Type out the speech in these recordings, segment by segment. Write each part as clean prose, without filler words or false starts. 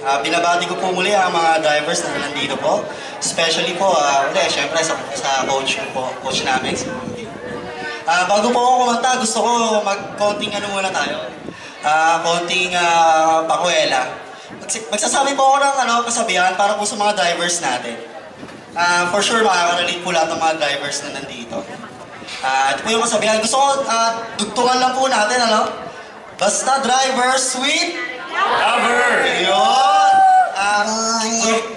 Binabati ko po muli ang mga drivers na nandito po. Especially po, syempre sa coach po, coach namin. Bago po ako kumanta, gusto ko mag-konting muna tayo. Konting pakuela. Magsasabi po ako ng kasabihan para po sa mga drivers natin. For sure, makaka-relate po lahat ng mga drivers na nandito. Ito po yung kasabihan. Gusto ko, dugtungan lang po natin, Basta driver, sweet lover! Yun!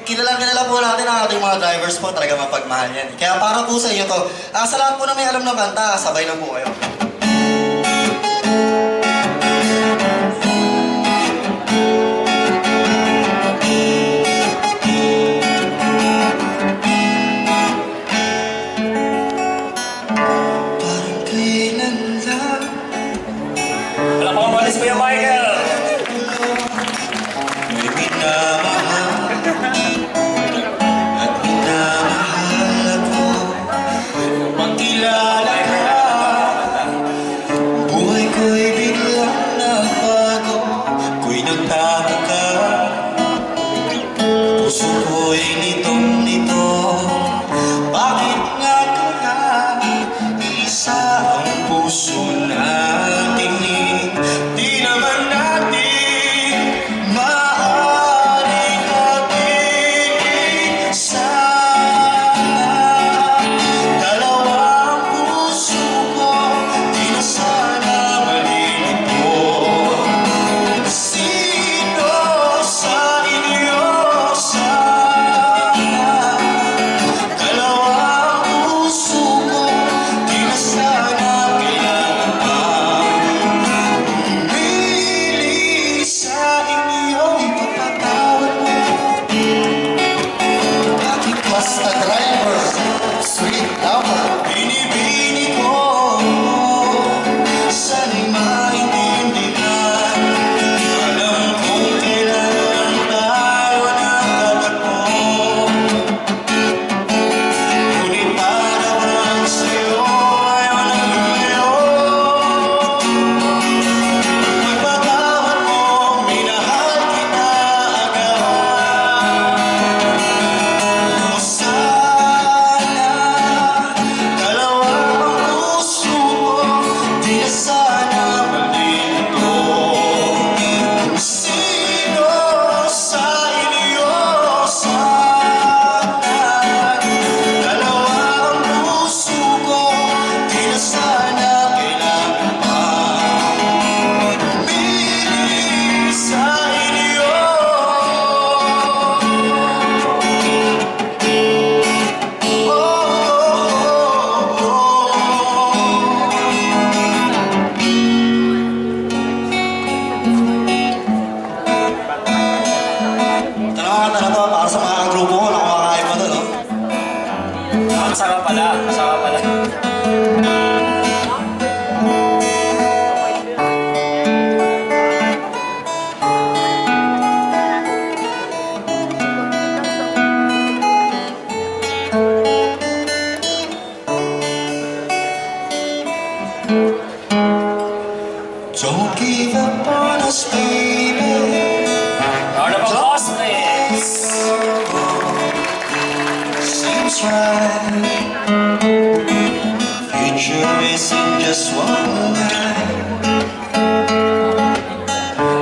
Kilala po natin ang ating mga drivers po. Talaga mapagmahal yan. Kaya para po sa inyo to. Sa lahat po na may alam ng kanta, sabay na po kayo. Kuya Michael! May minamahal at minamahal ako. Magkilala ka, buhay ko'y biglang nagbago. Ko'y nagtataka, puso ko'y nitong-nito. Bakit nga kaya isa ang puso natin? Masama pala, masama pala. Don't give up on us, baby. Round of applause, please. Seems right. Future isn't just one night.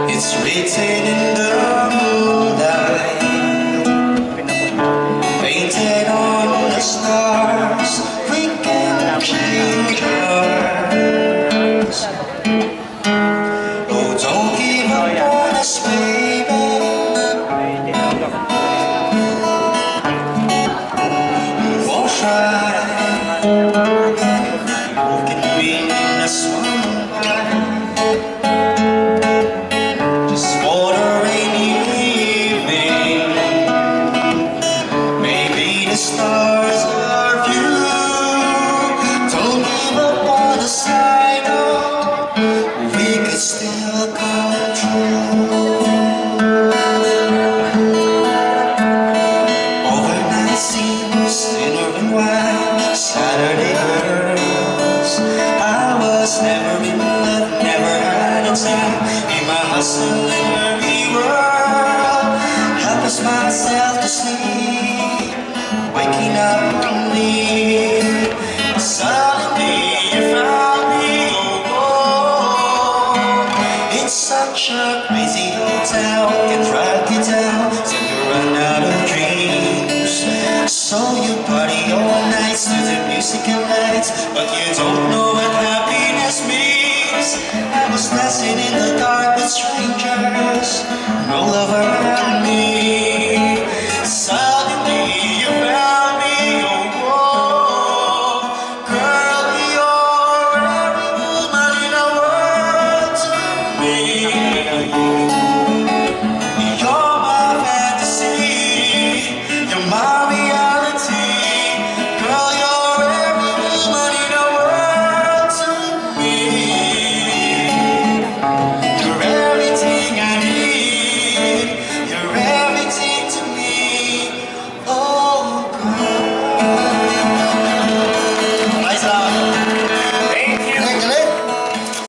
It's written in the moonlight, painted on the stars. We can change ours. Oh, don't give up on us, baby. Won't try. Who can be in this one? force myself to sleep, waking up lonely. Suddenly you found me, oh. It's such a crazy hotel, can drag you down till you run out of dreams. So you party all nights to the music and lights, but you don't know what happiness means. I was dancing in the dark with strangers, no love around.